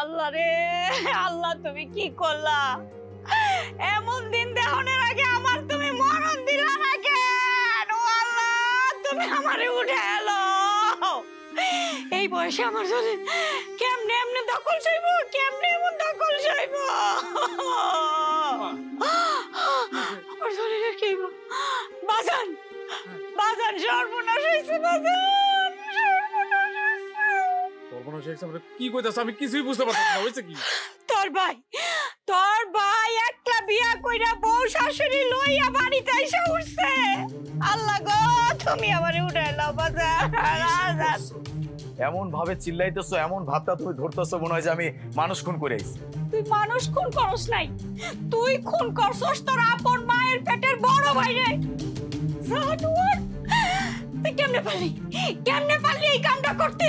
আল্লাহ রে আল্লাহ, তুমি কি করলা? এমন দিন দেখানোর আগে আমার তুমি মরণ দিলা না কেন? ও আল্লাহ, তুমি আমারে উঠে এলো। এই বয়সে আমার শরীর কেমনে এমনি দখল সইব? কেমনে এমন দখল সইব? আমার শরীরের কি বাজান, বাজান সর্বনাশ হয়েছে, বাজান সর্বনাশ হয়েছে। সর্বনাশ হয়েছে মানে কি কইতাছ? আমি কিছুই বুঝতে পারতেছি না। হইছে কি? তোর ভাই একটা বিয়া কইরা বউ শাশুড়ি লইয়া বাড়িতে আইসা উঠছে। আল্লাহ গো, তুমি আমারে উঠাইলাও বাজান। এমন ভাবে চিল্লাইতেছো, এমন ভাবটা তুমি ধরতেছো মনে হয় যে আমি মানুষ খুন করে আইছি। তুই মানুষ খুন করস নাই, তুই খুন করছস তোর আপন মায়ের পেটের বড় ভাই রে। জানোয়ার, তুই কেমনে পারলি এই কামটা করতে?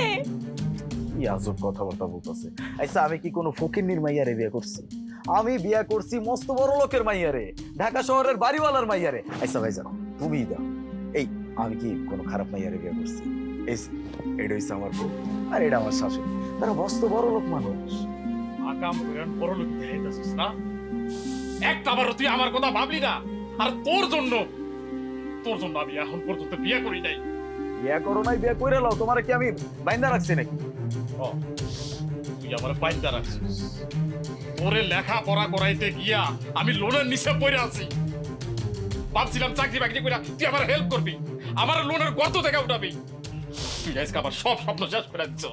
কি আজব কথাবার্তা বলতেছে। আচ্ছা, আমি কি কোনো ফকিন্নির মাইয়ারে বিয়ে করছি? আমি বিয়ে করছি মস্ত বড় লোকের মাইয়ারে, ঢাকা শহরের বাড়িওয়ালার মাইয়ারে। আচ্ছা ভাইজান, তুমিই দাও। এই আমি কি কোনো খারাপ মাইয়ারে বিয়ে করছি? এটা হচ্ছে আমার বউ, আর এটা আমার শাশুড়ি। তারা মস্ত বড় লোক মানুষ। আকাম কইরান বড় লোক দেখাইতাছিস না? একটাবারও তুই আমার কথা ভাবলি না? আর তোর জন্য আমি এখন পর্যন্ত বিয়ে করি নাই। বিয়ে করো নাই, বিয়ে করে লাও। তোমার কি আমি বাইন্দা রাখছি নাকি? তুই আমার বাইন্দা রাখছিস। তোরে লেখাপড়া করাইতে গিয়া আমি লোনের নিচে পড়ে আছি। ভাবছিলাম চাকরি বাকরি কইরা তুই আমার হেল্প করবি, আমার লোনের গর্ত থেকে উঠাবি। তুই আজকে আমার সব স্বপ্ন শেষ করে দিচ্ছ।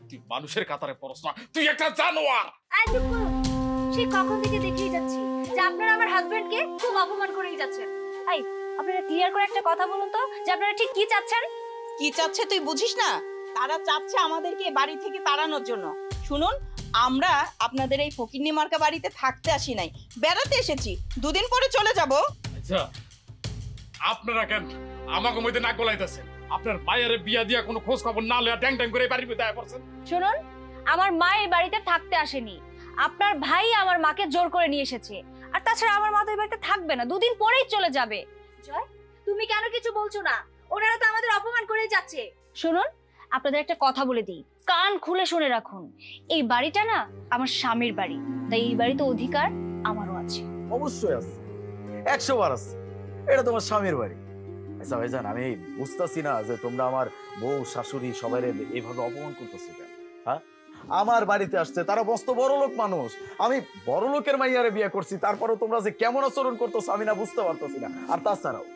তুই মানুষের কাতারে পড়স না, তুই একটা জানোয়ার। সেই কখন থেকে দেখেই যাচ্ছি যে আপনারা আমার হাজবেন্ডকে খুব অপমান করেই যাচ্ছেন। এই, আপনারা ক্লিয়ার করে একটা কথা বলুন তো যে আপনারা ঠিক কি চাচ্ছেন? কি চাচ্ছে তুই বুঝিস না? তারা চাচ্ছে আমাদেরকে বাড়ি থেকে তাড়ানোর জন্য। শুনুন, আমরা আপনাদের এই ফকিন্নি মার্কা বাড়িতে থাকতে আসি নাই, বেড়াতে এসেছি। দুদিন পরে চলে যাব। আচ্ছা, আপনারা কেন আমাকে মধ্যে নাক গলাইতেছেন? আপনার মায়ের বিয়া দিয়া কোনো খোঁজ খবর না লয়া ট্যাং ট্যাং করে বাড়ির মধ্যে আয়া পড়ছেন। শুনুন, আমার মা এই বাড়িতে থাকতে আসেনি, আপনার ভাই আমার মাকে জোর করে নিয়ে এসেছে। আর তাছাড়া আমার মা তো এই বাড়িতে থাকবে না, দুদিন পরেই চলে যাবে। জয়, তুমি কেন কিছু বলছো না? ওনারা তো আমাদের অপমান করেই যাচ্ছে। শুনুন, আপনাদের একটা কথা বলে দিই, কান খুলে শুনে রাখুন। এই বাড়িটা না আমার স্বামীর বাড়ি, তাই এই বাড়িতে অধিকার আমারও আছে। অবশ্যই আছে, 100 বার আছে। এটা তোমার স্বামীর বাড়ি। আচ্ছা ভাইজান, আমি বুঝতেছি না যে তোমরা আমার বউ শাশুড়ি সবাই এইভাবে অপমান করতেছো কেন? হ্যাঁ, আমার বাড়িতে আসছে, তারা মস্ত বড় লোক মানুষ। আমি বড় লোকের মাইয়ারে বিয়ে করছি, তারপরেও তোমরা যে কেমন আচরণ করতেছো আমি না বুঝতে পারতেছি না। আর তাছাড়াও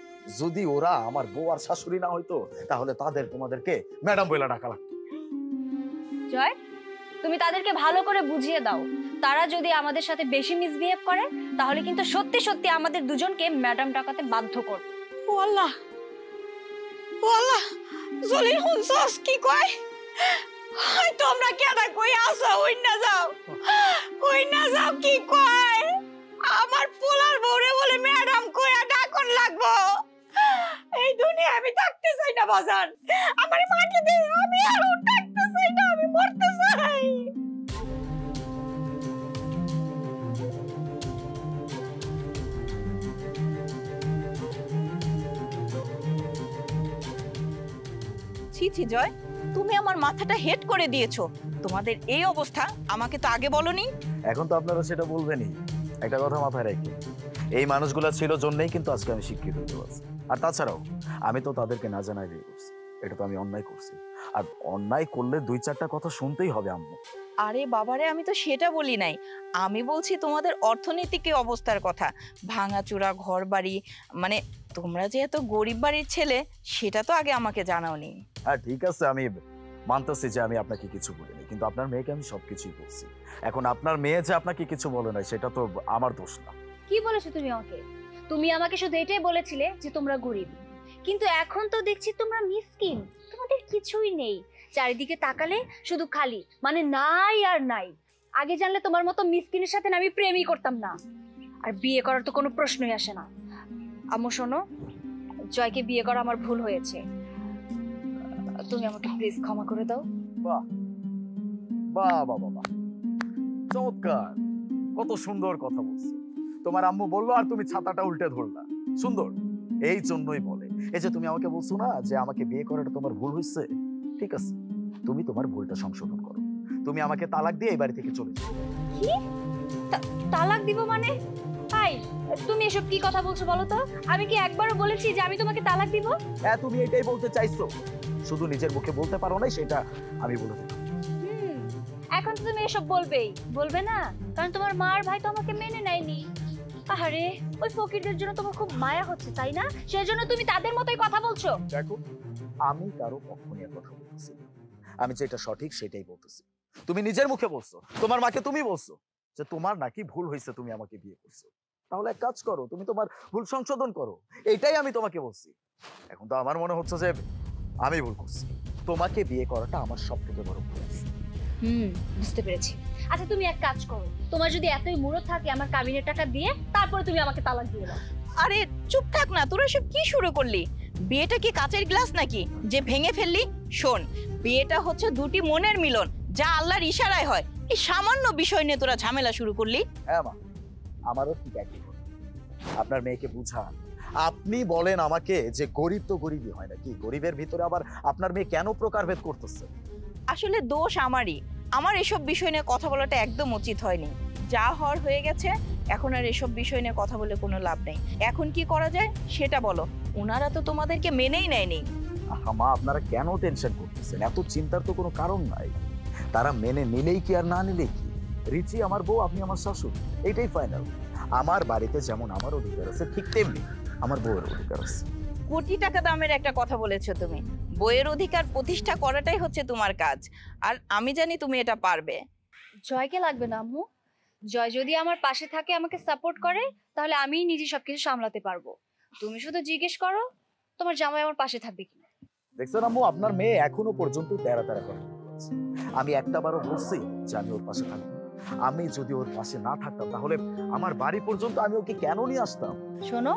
যদি ওরা আমার বউ আর শাশুড়ি না হইতো, তাহলে তোমাদেরকে ম্যাডাম বইলা ডাকা লাগতো। জয়, তুমি তাদেরকে ভালো করে বুঝিয়ে দাও, তারা যদি আমাদের সাথে বেশি মিসবিহেভ করে তাহলে কিন্তু সত্যি সত্যি আমাদের দুজনকে ম্যাডাম ডাকাতে বাধ্য করবে। ও আল্লাহ, ও আল্লাহ, জলিল হুনছস কি কয়? হাই, তোমরা কেডা কই আসো? হই না যাও কি কয়? আমার পোলার বউরে বলে ম্যাডাম কইয়া ডাকন লাগবো। এই দুনিয়া আমি থাকতে চাই না বাজান। আমারে মাকে দে, আমি আর থাকতে চাই না, আমি মরতে চাই। ছি ছি জয়, তুমি আমার মাথাটা হেড করে দিয়েছো। তোমাদের এই অবস্থা আমাকে তো আগে বলনি। এখন তো আপনারা সেটা বলবেনই। একটা কথা মাথায় রাখি, এই মানুষগুলা ছিল জন্যই কিন্তু আজকে আমি শিক্ষিত হতে পারছি। আর তাছাড়াও আমি তো তাদেরকে না জানাই বিয়ে করছি, এটা তো আমি অন্যায় করছি। আর অন্যায় করলে 2-4টা কথা শুনতেই হবে আম্মু। আরে বাবারে, আমি তো সেটা বলি নাই। আমি বলছি তোমাদের অর্থনৈতিক অবস্থার কথা। ভাঙাচোরা ঘর বাড়ি, মানে তোমরা যে এত গরিব বাড়ির ছেলে সেটা তো আগে আমাকে জানাওনি। হ্যাঁ ঠিক আছে, আমি মানতেছি যে আমি আপনাকে কিছু বলিনি, কিন্তু আপনার মেয়েকে আমি সবকিছুই বলছি। এখন আপনার মেয়ে যে আপনাকে কিছু বলে নাই সেটা তো আমার দোষ না। কি বলেছো তুমি আমাকে? তুমি আমাকে শুধু এটাই বলেছিলে যে তোমরা গরিব, কিন্তু এখন তো দেখছি তোমরা মিসকিন, তোমাদের কিছুই নেই। চারিদিকে তাকালে শুধু খালি, মানে নাই আর নাই। আগে জানলে তোমার মতো মিসকিনের সাথে আমি প্রেমই করতাম না, আর বিয়ে করার তো কোনো প্রশ্নই আসে না। আম্মু শোনো, জয়কে বিয়ে করা আমার ভুল হয়েছে, তুমি আমাকে প্লিজ ক্ষমা করে দাও। বাহ বাহ বাহ বাহ, চমৎকার, কত সুন্দর কথা বলছো। তোমার আম্মু বললো আর তুমি ছাতাটা উল্টে ধরলা, সুন্দর। এই জন্যই বলে, এই যে তুমি আমাকে বলছো না যে আমাকে বিয়ে করাটা তোমার ভুল হয়েছে, ঠিক আছে, তুমি তোমার ভুলটা সংশোধন করো। তুমি আমাকে তালাক দিয়ে এই বাড়ি থেকে চলে যাও। কি তালাক দিব মানে? হাই, তুমি এসব কি কথা বলছো বলো তো? আমি কি একবারও বলেছি যে আমি তোমাকে তালাক দিব? হ্যাঁ, তুমি এটাই বলতে চাইছো, শুধু নিজের মুখে বলতে পারো না, সেটা আমি বলে দিলাম। এখন তো তুমি এসব বলবে না, কারণ তোমার মা আর ভাই তো আমাকে মেনে নেয়নি। আরে ওই ফকিরদের জন্য তোমার খুব মায়া হচ্ছে তাই না? সেজন্য তুমি তাদের মতোই কথা বলছো। দেখো, আমি কারো পক্ষ নিয়ে কথা বলতেছি না, আমি যেটা সঠিক সেটাই বলতেছি। তুমি নিজের মুখে বলছো, তোমার মাকে তুমি বলছো যে তোমার নাকি ভুল হয়েছে, তুমি আমাকে বিয়ে করছো। তাহলে এক কাজ করো, তুমি তোমার ভুল সংশোধন করো, এটাই আমি তোমাকে বলছি। এখন তো আমার মনে হচ্ছে যে আমি ভুল করছি, তোমাকে বিয়ে করাটা আমার সব থেকে বড় ভুল। বুঝতে পেরেছি। আচ্ছা তুমি এক কাজ করো, তোমার যদি এতই মুরত থাকে আমার কাবিনের টাকা দিয়ে তারপরে তুমি আমাকে তালাক দিয়ে দাও। আরে চুপ থাক না, তোরা সব কি শুরু করলি? বিয়েটা কি কাচের গ্লাস নাকি যে ভেঙে ফেললি? শোন, বিয়েটা হচ্ছে দুটি মনের মিলন, যা আল্লাহর ইশারায় হয়। এই সামান্য বিষয় নিয়ে তোরা ঝামেলা শুরু করলি? হ্যাঁ মা, আমারও ঠিক একই কথা। আপনার মেয়েকে বুঝান। আপনি বলেন আমাকে যে গরিব তো গরিবই হয় নাকি, গরিবের ভিতরে আবার আপনার মেয়ে কেন প্রকারভেদ করতেছে? আসলে দোষ আমারই, আমার এসব বিষয় নিয়ে কথা বলাটা একদম উচিত হয়নি। যা হওয়ার হয়ে গেছে, এখন আর এসব বিষয় নিয়ে কথা বলে কোনো লাভ নেই। এখন কি করা যায় সেটা বলো। ওনারা তো তোমাদেরকে মেনেই নেয়নি। মা, আপনারা কেন টেনশন করতেছেন? এত চিন্তার তো কোনো কারণ নাই। তারা মেনে নিলেই কি আর না নিলেই কি? রিচি আমার বউ, আপনি আমার শাশুড়ি, এইটাই ফাইনাল। আমার বাড়িতে যেমন আমার অধিকার আছে, ঠিক তেমনি আমার বউয়ের অধিকার আছে। কোটি টাকা দামের একটা কথা বলেছো তুমি। বইয়ের অধিকার প্রতিষ্ঠা করাটাই হচ্ছে তোমার কাজ, আর আমি জানি তুমি এটা পারবে। জয়কে লাগবে না আম্মু। জয় যদি আমার পাশে থাকে, আমাকে সাপোর্ট করে, তাহলে আমি নিজে সবকিছু সামলাতে পারবো। তুমি শুধু জিজ্ঞেস করো তোমার জামাই আমার পাশে থাকবে কিনা। দেখছেন আম্মু, আপনার মেয়ে এখনো পর্যন্ত তেরা তেরা কথা বলছে। আমি একটাবারও বলছি যে আমি ওর পাশে থাকবো। আমি যদি ওর পাশে না থাকতাম তাহলে আমার বাড়ি পর্যন্ত আমি ওকে কেন নিয়ে আসতাম? শোনো,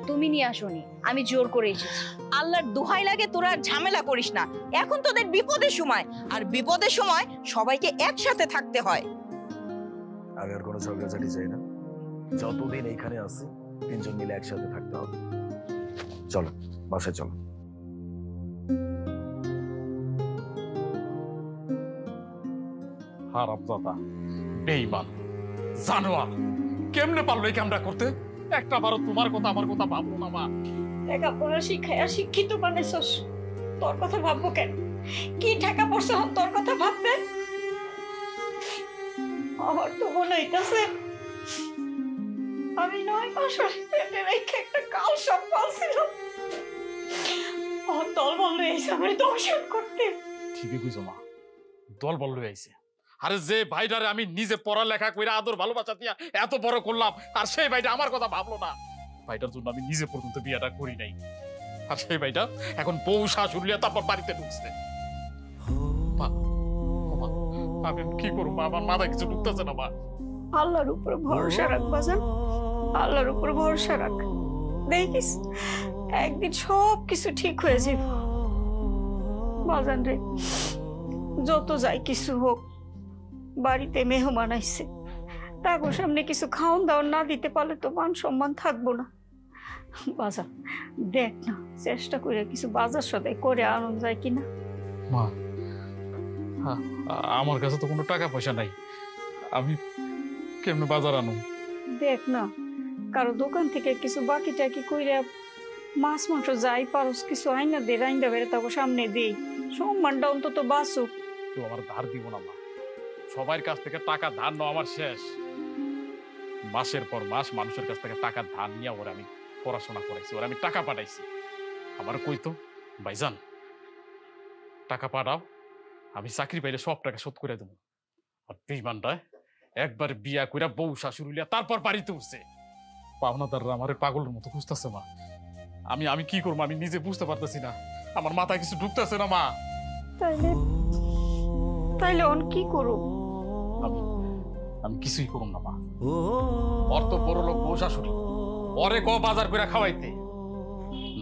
তুমি নিয়ে আসোনি, আমি জোর করে এসেছি। আল্লাহর দোহাই লাগে তোরা আর ঝামেলা করিস না। এখন তোদের বিপদের সময়, আর বিপদের সময় সবাইকে একসাথে থাকতে হয়। আমি আর কোনো ঝগড়াঝাটি চাই না। যতদিন এইখানে আছি তিনজন মিলে একসাথে থাকতে হবে। চলো বাসায় চলো। হারামজাদা, বেঈমান, জানোয়ার, কেমনে পারলো এই কামটা করতে? একটা বারো তোমার কথা আমার কথা ভাবলো না মা। লেখাপড়া শিখাইয়া শিক্ষিত বানাইছস, তোর কথা ভাববো কেন? কি ঠেকা পড়ছে তোর কথা ভাববে? আমার তো মনে হইতাছে আমি 9 মাস পেটে রেখে একটা কাল সাপ পালছিলাম। দল বললো এসে আমার দর্শন করতে। ঠিকই কইছো মা, দল বল লই আইছে। আরে যে ভাইটারে আমি নিজে পড়ালেখা কইরা আদর ভালোবাসা দিয়া এত বড় করলাম, আর সেই ভাইটা আমার কথা ভাবলো না। ভাইটার জন্য আমি নিজে পর্যন্ত বিয়েটা করি নাই, আর সেই ভাইটা এখন বউ শাশুড়ি তারপর বাড়িতে ঢুকছে। আমি কি করবো মা? আমার মাথায় কিছু ঢুকতেছে না মা। আল্লাহর উপর ভরসা রাখ বাজান, আল্লাহর উপর ভরসা রাখ। দেখিস একদিন সব কিছু ঠিক হয়ে যাবে বাজান রে। যত যাই কিছু হোক, বাড়িতে মেহমান আইছে, তাগো সামনে কিছু খাওন দাওয়ান না দিতে পারলে তো মান সম্মান থাকবো না। বাজার দেখ না, চেষ্টা করে কিছু বাজার সদাই করে আনন্দ যায় কিনা। মা, আমার কাছে তো কোনো টাকা পয়সা নাই, আমি কেমনে বাজার আনো? দেখ না, কারো দোকান থেকে কিছু বাকি টাকি কইরা মাছ মাংস যাই পারস কিছু আইনা দে, রাইন্দা বেড়ে তাকে সামনে দেই, সম্মানটা অন্তত বাঁচুক। তো আমার ধার দিব না মা, সবার কাছ থেকে টাকা ধার নেওয়া আমার শেষ। মাসের পর মাস মানুষের কাছ থেকে টাকা ধার নিয়ে ওরা আমি পড়াশোনা করাইছি, ওরা আমি টাকা পাঠাইছি। আমার কইতো ভাইজান টাকা পাঠাও, আমি চাকরি পাইলে সব টাকা শোধ করে দেবো। আর বেঈমানটা একবার বিয়া কইরা বউ শাশুড়ি লিয়া তারপর বাড়িতে উঠছে। পাওনাদাররা আমার পাগলের মতো খুঁজতেছে মা। আমি আমি কি করবো আমি নিজে বুঝতে পারতেছি না, আমার মাথায় কিছু ঢুকতেছে না মা। তাইলে তাইলে অন কি করো? আমি আমি কিছুই করুম না মা। ওর তো বড় লোক বউ শাশুড়ি, ওরে গ বাজার করে খাওয়াইতে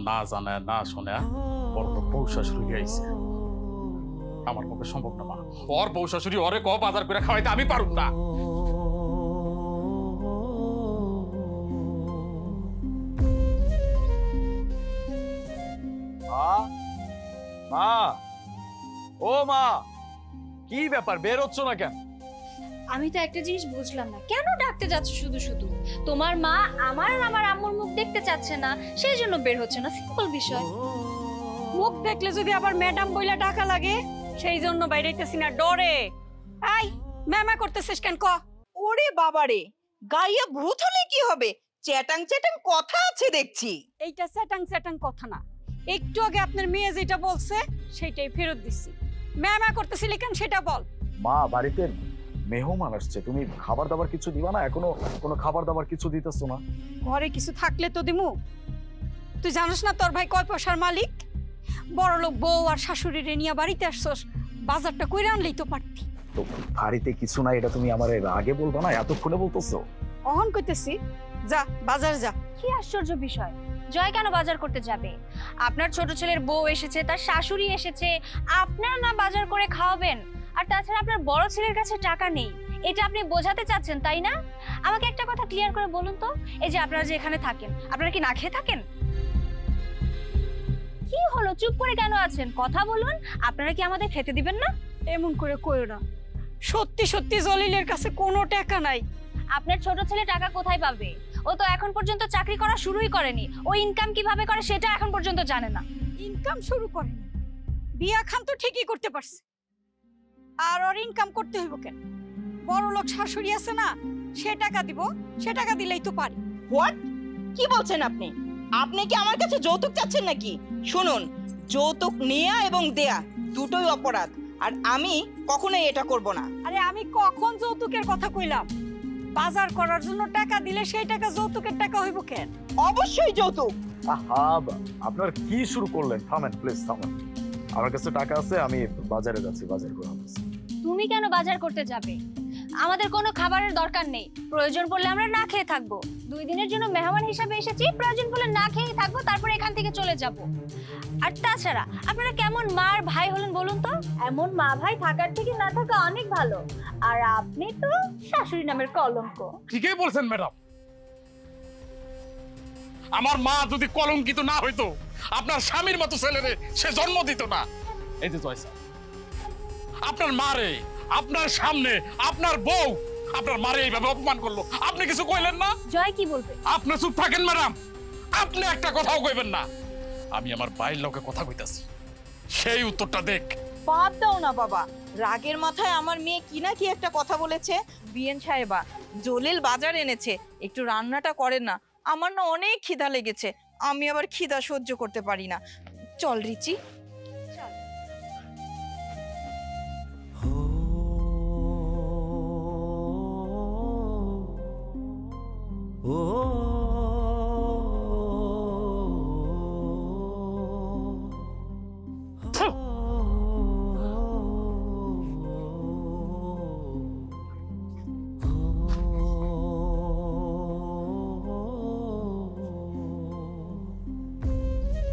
না জানায় না শোনে বড় লোক বউ শাশুড়ি আইছে। আমার পক্ষে সম্ভব না মা, ওর বউ শাশুড়ি ওরে গ বাজার করে খাওয়াইতে আমি পারুম না। মা, মা, ও মা, কি ব্যাপার, বের হচ্ছ না কেন? আমি তো একটা জিনিস বুঝলাম না, কেন ডাকতে যাচ্ছ শুধু শুধু? তোমার মা আমার আর আমার আম্মুর মুখ দেখতে চাচ্ছে না, সেই জন্য বের হচ্ছে না, সিম্পল বিষয়। মুখ দেখলে যদি আবার ম্যাডাম বইলা ডাকা লাগে, সেই জন্য বাইরেইতেছি না, ডরে। এই ম্যামা করতেছিস কেন ক? ওরে বাবারে, গাইয়া ভূত হলে কি হবে? চ্যাটাং চ্যাটাং কথা আছে দেখছি। এইটা চ্যাটাং চ্যাটাং কথা না, একটু আগে আপনার মেয়ে যেটা বলছে সেটাই ফেরত দিচ্ছি। ম্যামা করতেছিলি কেন সেটা বল। মা, বাড়িতে মেহমান আসছে, তুমি খাবার দাবার কিছু দিবা না? এখনো কোনো খাবার দাবার কিছু দিতেছো না? ঘরে কিছু থাকলে তো দিমু। তুই জানিস না তোর ভাই কয় পয়সার মালিক? বড় লোক বউ আর শাশুড়িরে নিয়ে বাড়িতে আসছস, বাজারটা কইরা আনলেই তো পারতি। তো বাড়িতে কিছু না, এটা তুমি আমার আগে বলবা না? এতক্ষণে বলতেছো। অহন কইতেছি, যা বাজার যা। কি আশ্চর্য বিষয়, জয় কেন বাজার করতে যাবে? আপনার ছোট ছেলের বউ এসেছে, তার শাশুড়ি এসেছে, আপনার না বাজার করে খাওয়াবেন? আর তাছাড়া আপনার বড় ছেলের কাছে টাকা নেই, এটা আপনি বোঝাতে চাচ্ছেন তাই না? আমাকে একটা কথা ক্লিয়ার করে বলুন তো, এই যে আপনারা যে এখানে থাকেন, আপনারা কি না খেয়ে থাকেন? কি হলো, চুপ করে কেন আছেন? কথা বলুন, আপনারা কি আমাদের খেতে দিবেন না? এমন করে কইও না, সত্যি সত্যি জলিলের কাছে কোনো টাকা নাই। আপনার ছোট ছেলে টাকা কোথায় পাবে? ও তো এখন পর্যন্ত চাকরি করা শুরুই করেনি, ও ইনকাম কিভাবে করে সেটা এখন পর্যন্ত জানে না। ইনকাম শুরু করেনি, বিয়া খান তো ঠিকই করতে পারছে, আর ওর ইনকাম করতে হইব কেন? বড় লোক শাশুড়ি আছে না, সে টাকা দিব, সে টাকা দিলেই তো পারি। হোয়াট? কি বলছেন আপনি? আপনি কি আমার কাছে যৌতুক চাচ্ছেন নাকি? শুনুন, যৌতুক নেয়া এবং দেয়া দুটোই অপরাধ, আর আমি কখনোই এটা করব না। আরে আমি কখন যৌতুকের কথা কইলাম? বাজার করার জন্য টাকা দিলে সেই টাকা যৌতুকের টাকা হইব কেন? অবশ্যই যৌতুক। আহা, আপনার কি শুরু করলেন? থামেন প্লিজ, থামেন। আমার কাছে টাকা আছে, আমি বাজারে যাচ্ছি, বাজার করে আনতেছি। তুমি কেন বাজার করতে যাবে? আমাদের কোনো খাবারের দরকার নেই, প্রয়োজন পড়লে আমরা না খেয়ে থাকবো। 2 দিনের জন্য মেহমান হিসেবে এসেছি, প্রয়োজন পড়লে না খেয়ে থাকবো, তারপর এখান থেকে চলে যাব। আর তাছাড়া আপনারা কেমন মা আর ভাই হলেন বলুন তো? এমন মা ভাই থাকার থেকে না থাকা অনেক ভালো। আর আপনি তো শাশুড়ি নামের কলঙ্ক। ঠিকই বলছেন ম্যাডাম। আমার মা যদি কলঙ্কিত না হইতো, আপনার স্বামীর মতো ছেলেরে সে জন্ম দিত না। এই যে জয় স্যার, আপনার মারে আপনার সামনে আপনার বউ আপনার মারে এইভাবে অপমান করলো, আপনি কিছু কইলেন না? জয় কি বলবে? আপনি চুপ থাকেন ম্যাডাম, আপনি একটা কথাও কইবেন না। আমি আমার বাইরের লোকে কথা কইতাছি, সেই উত্তরটা দেখ। বাদ দাও না বাবা, রাগের মাথায় আমার মেয়ে কি না কি একটা কথা বলেছে। বিএন সাহেবা, জলিল বাজার এনেছে, একটু রান্নাটা করেন না। আমার না অনেক খিদা লেগেছে, আমি আবার খিদা সহ্য করতে পারি না। চল রিচি।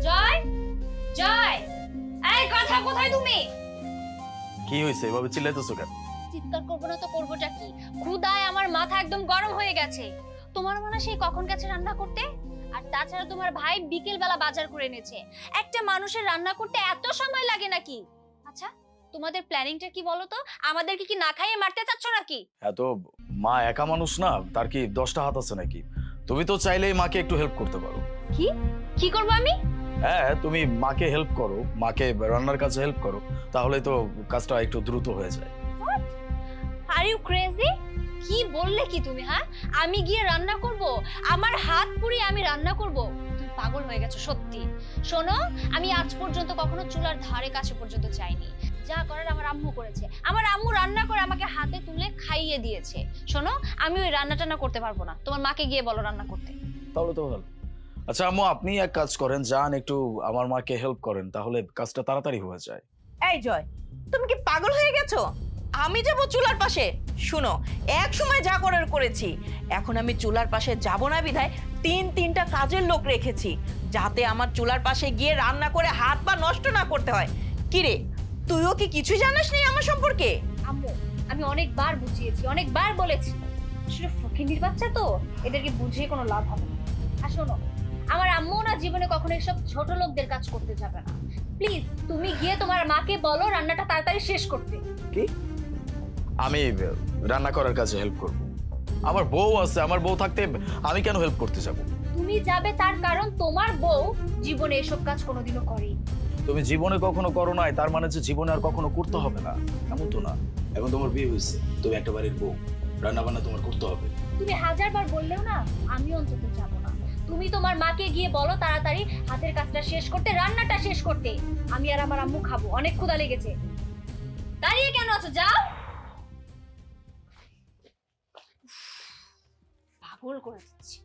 জয়, জয়, এই কথা কোথায় তুমি? কি হয়েছে, এভাবে চিল্লাইতেছো কেন? চিৎকার করবো না তো করবোটা কি? ক্ষুধায় আমার মাথা একদম গরম হয়ে গেছে। তোমার মনে সেই কখন গেছে রান্না করতে? আর তাছাড়া তোমার ভাই বিকেল বেলা বাজার করে এনেছে। একটা মানুষের রান্না করতে এত সময় লাগে নাকি? আচ্ছা, তোমাদের প্ল্যানিংটা কি বলো তো? আমাদেরকে কি না খাইয়ে মারতে চাচ্ছ নাকি? এত মা একা মানুষ না, তার কি 10টা হাত আছে নাকি? তুমি তো চাইলেই মাকে একটু হেল্প করতে পারো। কি কি করবো আমি? হ্যাঁ, তুমি মাকে হেল্প করো, মাকে রান্নার কাজে হেল্প করো, তাহলে তো কাজটা একটু দ্রুত হয়ে যায়। Are you crazy? কি বললে কি তুমি? হ্যাঁ, আমি গিয়ে রান্না করব? আমার হাত পুড়িয়ে আমি রান্না করব? তুমি পাগল হয়ে গেছো সত্যি। শোনো, আমি আজ পর্যন্ত কখনো চুলার ধারে কাছে পর্যন্ত যাইনি। যা করার আমার আম্মু করেছে। আমার আম্মু রান্না করে আমাকে হাতে তুলে খাইয়ে দিয়েছে। শোনো, আমি ওই রান্না টান্না করতে পারবো না, তোমার মাকে গিয়ে বলো রান্না করতে। তাহলে তো ভালো। আচ্ছা আম্মু, আপনি এক কাজ করেন, যান একটু আমার মাকে হেল্প করেন, তাহলে কাজটা তাড়াতাড়ি হয়ে যায়। এই জয়, তুমি কি পাগল হয়ে গেছো? আমি যাব চুলার পাশে? শুনো, এক সময় যা করার করেছি, এখন আমি চুলার পাশে যাব না বিধায় 3টা কাজের লোক রেখেছি, যাতে আমার চুলার পাশে গিয়ে রান্না করে হাত পা নষ্ট না করতে হয়। কি রে, তুইও কি কিছুই জানিস না আমার সম্পর্কে? আম্মু, আমি অনেকবার বুঝিয়েছি, অনেকবার বলেছি, আসলে ফকিন্নির বাচ্চা তো, এদেরকে বুঝিয়ে কোনো লাভ হবে না। আর শোনো, আমার আম্মু না জীবনে কখনো এসব ছোট লোকদের কাজ করতে যাবে না। প্লিজ তুমি গিয়ে তোমার মাকে বলো রান্নাটা তাড়াতাড়ি শেষ করতে। কি আমি রান্না করার কাজে হেল্প করব। আমার বউ আছে, আমার বউ থাকতে আমি কেন হেল্প করতে যাব? তুমি যাবে তার কারণ তোমার বউ জীবনে এসব কাজ কোনোদিনও করেনি। তুমি জীবনে কখনো করো নাই তার মানে যে জীবনে আর কখনো করতে হবে না এমন তো না। এখন তোমার বিয়ে হয়েছে, তুমি একটা বাড়ির বউ, রান্না বান্না তোমার করতে হবে। তুমি 1000 বার বললেও না আমি অন্তত যাব না। তুমি তোমার মাকে গিয়ে বলো তাড়াতাড়ি হাতের কাজটা শেষ করতে, রান্নাটা শেষ করতে। আমি আর আমার আম্মু খাবো, অনেক ক্ষুধা লেগেছে। দাঁড়িয়ে কেন আছো, যাও। পাগল করে দিচ্ছি।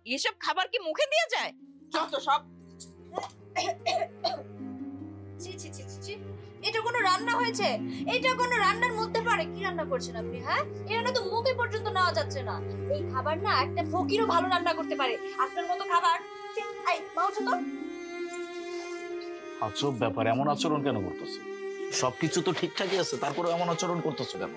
এসব খাবার কি মুখে দিয়ে যায়? যত সব। ছি ছি ছি ছি, এটা কোনো রান্না হয়েছে? এটা কোনো রান্নার মধ্যে পারে? কি রান্না করছেন আপনি? হ্যাঁ, এই রান্না তো মুখে পর্যন্ত নেওয়া যাচ্ছে না। এই খাবার না একটা ফকিরও ভালো রান্না করতে পারে, আপনার মতো খাবার। আই মাউছো তো। আজব ব্যাপার, এমন আচরণ কেন করতেছো? সবকিছু তো ঠিকঠাকই আছে, তারপরে এমন আচরণ করতেছো কেন?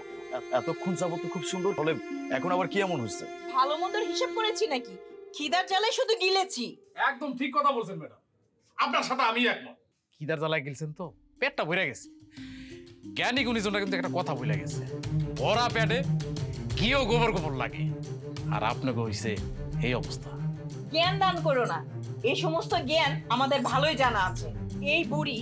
এতক্ষণ যাবত তো খুব সুন্দর হলে এখন আবার কি এমন হয়েছে? ভালো মন্দর হিসাব করেছি নাকি? খিদার জ্বালায় শুধু গিলেছি। একদম ঠিক কথা বলছেন ম্যাডাম, আপনার সাথে আমি একমত। খিদার জ্বালায় গেলছেন তো, পেটটা ভরে গেছে। জ্ঞানী গুণীজনরা কিন্তু একটা কথা ভুলে গেছে, ভরা পেটে কিও গোবর গোবর লাগে। আর আপনাকে হইছে এই অবস্থা। জ্ঞান দান করো না, এই সমস্ত জ্ঞান আমাদের ভালোই জানা আছে। এই বুড়ি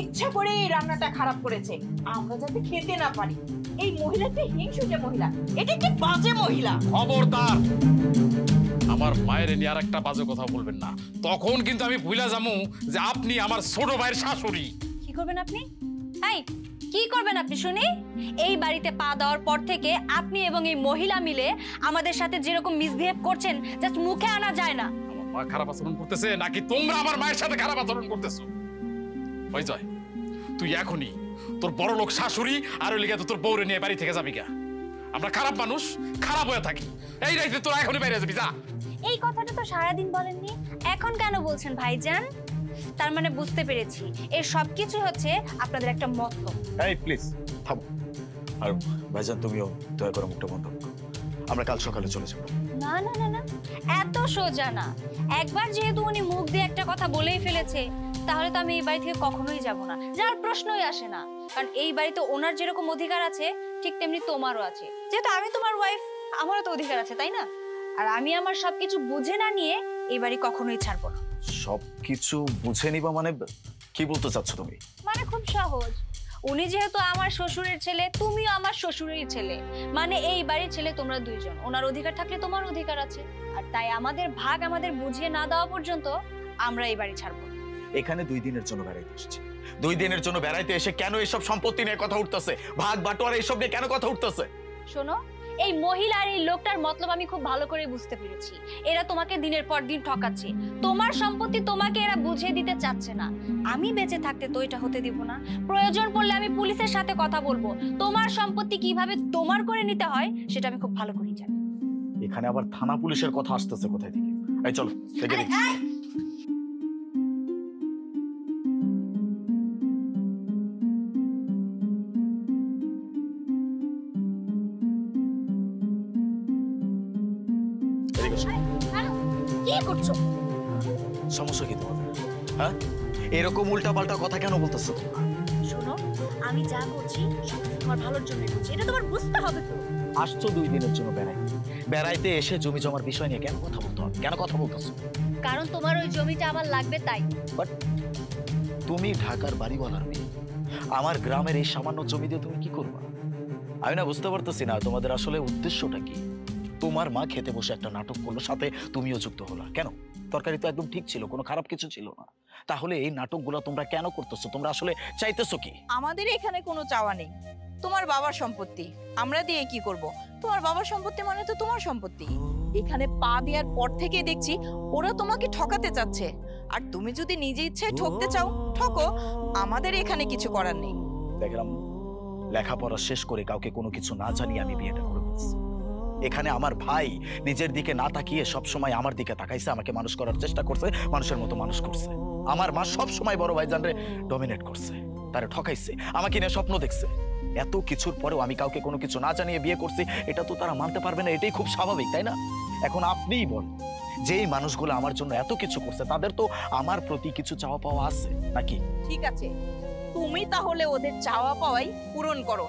ইচ্ছা করে এই রান্নাটা খারাপ করেছে, আমরা যাতে খেতে না পারি। এই মহিলাটা হিংসুটে মহিলা, এটা কি বাজে মহিলা। খবরদার আমার মায়ের নিয়ে আর একটা বাজে কথা বলবেন না, তখন কিন্তু আমি ভুলা যামু যে আপনি আমার ছোট ভাইয়ের শাশুড়ি। কি করবেন আপনি? এই কি করবেন আপনি শুনি? এই বাড়িতে পা দেওয়ার পর থেকে আপনি এবং এই মহিলা মিলে আমাদের সাথে যেরকম মিসবিহেভ করছেন, জাস্ট মুখে আনা যায় না। আমার মা খারাপ আচরণ করতেছে নাকি তোমরা আমার মায়ের সাথে খারাপ আচরণ করতেছো? ওই জয়, তুই এখনই তোর বড় লোক শাশুড়ি আর ওই লিগে তোর বউরে নিয়ে বাড়ি থেকে যাবি গা। আমরা খারাপ মানুষ, খারাপ হয়ে থাকি। এই রাইতে তোরা এখনই বাইরে যাবি, যা। এই কথাটা তো সারাদিন বলেননি, এখন কেন বলছেন ভাইজান? তার মানে বুঝতে পেরেছি এর সবকিছু হচ্ছে আপনাদের একটা মতলব। এই প্লিজ থামো। আর ভাইজান তুমিও দয়া করে মুখটা বন্ধ করো, আমরা কাল সকালে চলে যাবো। না না না না, এত সোজা না। একবার যেহেতু উনি মুখ দিয়ে একটা কথা বলেই ফেলেছে, তাহলে তো আমি এই বাড়ি থেকে কখনোই যাব না, যার প্রশ্নই আসে না। কারণ এই বাড়িতে ওনার যেরকম অধিকার আছে ঠিক তেমনি তোমারও আছে। যেহেতু আমি তোমার ওয়াইফ, আমারও তো অধিকার আছে, তাই না? আর আমি আমার সবকিছু বুঝে না নিয়ে এই বাড়ি কখনোই ছাড়বো না। সবকিছু বুঝে নিবা মানে কি বলতে চাচ্ছ তুমি? মানে খুব সহজ, উনি যেহেতু আমার শ্বশুরের ছেলে, তুমিও আমার শ্বশুরের ছেলে, মানে এই বাড়ির ছেলে তোমরা দুইজন। ওনার অধিকার থাকলে তোমার অধিকার আছে, আর তাই আমাদের ভাগ আমাদের বুঝিয়ে না দেওয়া পর্যন্ত আমরা এই বাড়ি ছাড়বো না। এখানে 2 দিনের জন্য বেড়াইতে এসেছি, 2 দিনের জন্য বেড়াইতে এসে কেন এসব সম্পত্তি নিয়ে কথা উঠতেছে, ভাগ বাটোয়ারা এসব নিয়ে কেন কথা উঠতেছে? শোনো, এই মহিলা আর এই লোকটার মতলব আমি খুব ভালো করে বুঝতে পেরেছি। এরা তোমাকে দিনের পর দিন ঠকাচ্ছে, তোমার সম্পত্তি তোমাকে এরা বুঝিয়ে দিতে চাচ্ছে না। আমি বেঁচে থাকতে তো এটা হতে দিব না। প্রয়োজন পড়লে আমি পুলিশের সাথে কথা বলবো। তোমার সম্পত্তি কিভাবে তোমার করে নিতে হয় সেটা আমি খুব ভালো করেই জানি। এখানে আবার থানা পুলিশের কথা আসতেছে কোথায় থেকে? এই চলো দেখে দিচ্ছি। কি করছো? সমস্যা কি তোমাদের? হ্যাঁ, এরকম উল্টাপাল্টা কথা কেন বলতেছো তোমরা? শোনো, আমি যা করছি সব তোমার ভালোর জন্য করছি, এটা তোমার বুঝতে হবে তো। আসছো 2 দিনের জন্য বেড়াইতে এসে জমি জমার বিষয় নিয়ে কেন কথা বলতে হবে? কেন কথা বলতেছো? কারণ তোমার ওই জমিটা আমার লাগবে তাই। বাট তুমি ঢাকার বাড়িওয়ালার মেয়ে, আমার গ্রামের এই সামান্য জমি দিয়ে তুমি কি করবা? আমি না বুঝতে পারতেছি না তোমাদের আসলে উদ্দেশ্যটা কি। তোমার মা খেতে বসে একটা নাটক করলো, সাথে তুমিও যুক্ত হলা। কেন? তরকারি তো একদম ঠিক ছিল, কোনো খারাপ কিছু ছিল না। তাহলে এই নাটকগুলো তোমরা কেন করতেছো? তোমরা আসলে চাইতেছো কি? আমাদের এখানে কোনো চাওয়া নেই। তোমার বাবার সম্পত্তি আমরা দিয়ে কি করব? তোমার বাবার সম্পত্তি মানে তো তোমার সম্পত্তি। এখানে পা দেওয়ার পর থেকে দেখছি ওরা তোমাকে ঠকাতে চাচ্ছে, আর তুমি যদি নিজে ইচ্ছায় ঠকতে চাও ঠকো, আমাদের এখানে কিছু করার নেই। দেখলাম লেখাপড়া শেষ করে কাউকে কোনো কিছু না জানিয়ে আমি বিয়েটা করে ফেলছি। এখানে আমার ভাই নিজের দিকে না তাকিয়ে সব সময় আমার দিকে তাকাইছে, আমাকে মানুষ করার চেষ্টা করছে, মানুষের মতো মানুষ করছে। আমার মা সব সময় বড় ভাইজানরে ডমিনেট করছে, তারে ঠকাইছে, আমাকে নিয়ে স্বপ্ন দেখছে। এত কিছুর পরেও আমি কাউকে কোনো কিছু না জানিয়ে বিয়ে করছি, এটা তো তারা মানতে পারবে না, এটাই খুব স্বাভাবিক, তাই না? এখন আপনিই বল, যেই মানুষগুলো আমার জন্য এত কিছু করছে তাদের তো আমার প্রতি কিছু চাওয়া পাওয়া আছে নাকি? ঠিক আছে, তুমি তাহলে ওদের চাওয়া পাওয়াই পূরণ করো।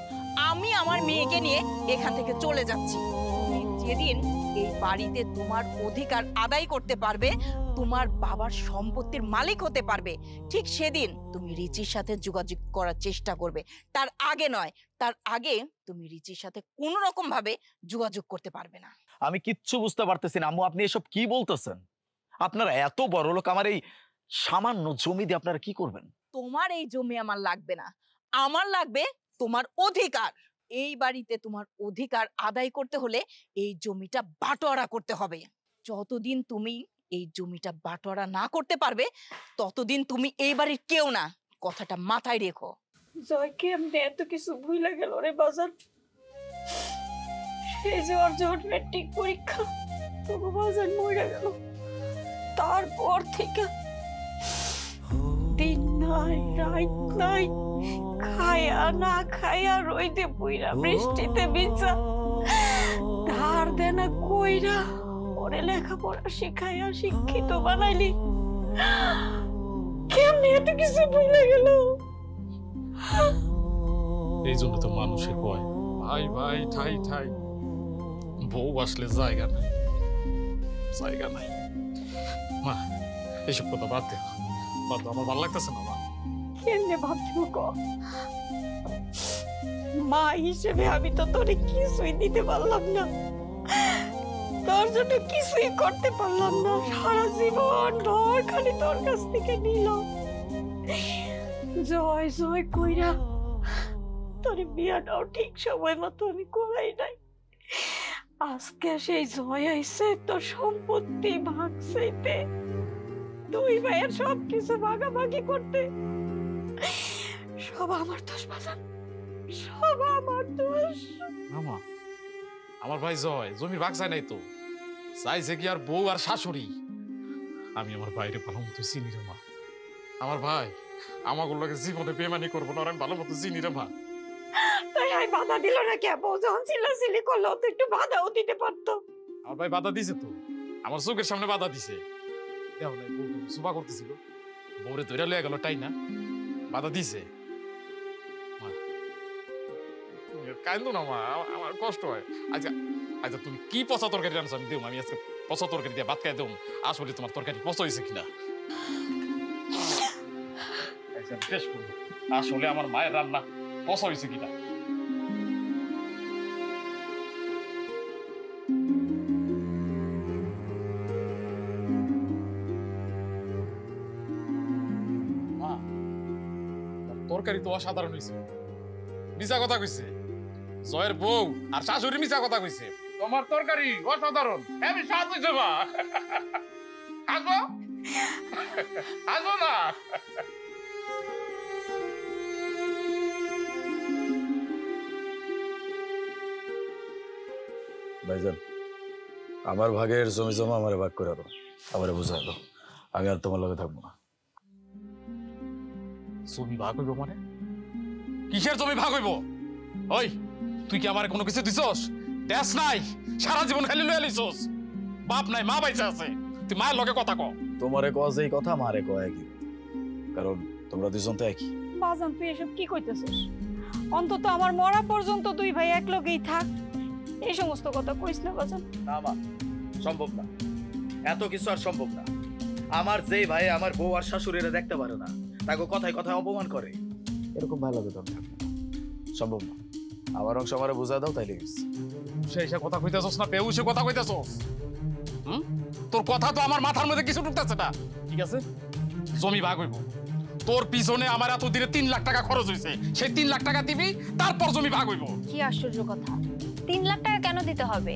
আমি আমার মেয়েকে নিয়ে এখান থেকে চলে যাচ্ছি। তুমি যেদিন এই বাড়িতে তোমার অধিকার আদায় করতে পারবে, তোমার বাবার সম্পত্তির মালিক হতে পারবে, ঠিক সেদিন তুমি রিচির সাথে যোগাযোগ করার চেষ্টা করবে। তার আগে নয়, তার আগে তুমি রিচির সাথে কোনো রকম ভাবে যোগাযোগ করতে পারবে না। আমি কিচ্ছু বুঝতে পারতেছি না আম্মু, আপনি এসব কি বলতেছেন? আপনারা এত বড় লোক, আমার এই সামান্য জমি দিয়ে আপনারা কি করবেন? তোমার এই জমি আমার লাগবে না, আমার লাগবে তোমার অধিকার। এই বাড়িতে তোমার অধিকার আদায় করতে হলে এই জমিটা বাটোয়ারা করতে হবে। যতদিন তুমি এই জমিটা বাটোয়ারা না করতে পারবে, ততদিন তুমি এই বাড়ির কেউ না, কথাটা মাথায় রেখো। জয় কেমনে এত কিছু ভুলে গেল রে বাজার? সেই যে ওর যখন ম্যাট্রিক পরীক্ষা, তবু বাজার মরে গেল। তারপর থেকে দিন নাই রাত নাই, খায়া না খায়া রইতে পুইরা বৃষ্টিতে ভিজা ধার দেনা কইরা ওরে লেখাপড়া শিখাইয়া শিক্ষিত বানাইলি। কেমনে এত কিছু ভুলে গেল? এই জন্য তো মানুষে কয় ভাই ভাই ঠাই ঠাই, বউ আসলে জায়গা নাই, জায়গা নাই। মা এইসব কথা বাদ দে, বাদ দে, আমার ভালো লাগতেছে না। মা কেমনে ভাবছো ক? মা হিসেবে আমি তো তোরে কিছুই দিতে পারলাম না, তোর জন্য কিছুই করতে পারলাম না। সারা জীবন ভর খালি তোর কাছ থেকে নিলাম, জয় জয় কইরা তোর বিয়াটাও ঠিক সময় মতো আমি করাই নাই। আজকে সেই জয় আইছে তোর সম্পত্তি ভাগ চাইতে, দুই ভাইয়ের সবকিছু ভাগাভাগি করতে। সব আমার দোষ বাজান, সব আমার দোষ। মামা, আমার ভাই জয় জমির ভাগ চাই নাই তো, চাইছে কি আর বউ আর শাশুড়ি। আমি আমার ভাইরে ভালো মতো চিনি রে মা। আমার ভাই আমাগুলোকে জীবনে বেমানি করবো না, আমি ভালো মতো চিনি রে মা। তাই আই বাধা দিল না কে? বউ যখন চিল্লাচিল্লি করলো তো একটু বাধাও দিতে পারতো। আমার ভাই বাধা দিছে তো, আমার চোখের সামনে বাধা দিছে। দেখো না বউ সুপা করতেছিল, বউরে ধরে লয়ে গেল টাই না, বাধা দিছে। কান্দো না মা, আমার কষ্ট হয়। আচ্ছা আচ্ছা, তুমি কি পচা তরকারি রান্নাছো আমি দেব, আমি আজকে পচা তরকারি দিয়ে ভাত খাই দেব। আসলে তোমার তরকারি পচা হয়েছে কিনা টেস্ট করবো, আসলে আমার মায়ের রান্না পচা হয়েছে কিনা। মা, তরকারি তো অসাধারণ হয়েছে। মিছা কথা কইছে জয়ের বউ আর শাশুড়ি, মিছা কথা কইছে। তোমার তরকারি অসাধারণ, আমি স্বাদ হইছে মা। আসো আসো না। ভাইজান, আমার ভাগের জমি জমা আমারে ভাগ করে দাও, আমারে বুঝাই দাও, আমি আর তোমার লগে থাকবো না। জমি ভাগ হইব মানে? কিসের জমি ভাগ হইব? ওই তুই কি আমার কোনো কিছু দিছস? দেশ নাই, সারা জীবন খালি লয়ে লিছস। বাপ নাই, মা বাইচা আছে, তুই মায়ের লগে কথা ক। তোমারে কয় যেই কথা মারে কয় একই, কারণ তোমরা দুজন তো একই। বাজান তুই এসব কি কইতেছিস? অন্তত আমার মরা পর্যন্ত দুই ভাই এক লগেই থাক, এই সমস্ত কথা কইস না বাজান। না মা, সম্ভব না, এত কিছু আর সম্ভব না। আমার যেই ভাই আমার বউ আর শাশুড়িরা দেখতে পারে না, তাকে কথায় কথায় অপমান করে, এরকম ভালো লাগে তো সম্ভব না। আমার অংশ আমারে বুঝা দাও, তাইলে গেছি। সে কথা কইতেছস না, পেউসে কথা কইতেছস। তোর কথা তো আমার মাথার মধ্যে কিছু ঢুকতেছে না। ঠিক আছে, জমি ভাগ হইব। তোর পিছনে আমার এতদিনে 3 লাখ টাকা খরচ হয়েছে, সেই 3 লাখ টাকা দিবি, তারপর জমি ভাগ হইব। কি আশ্চর্য কথা, 3 লাখ টাকা কেন দিতে হবে?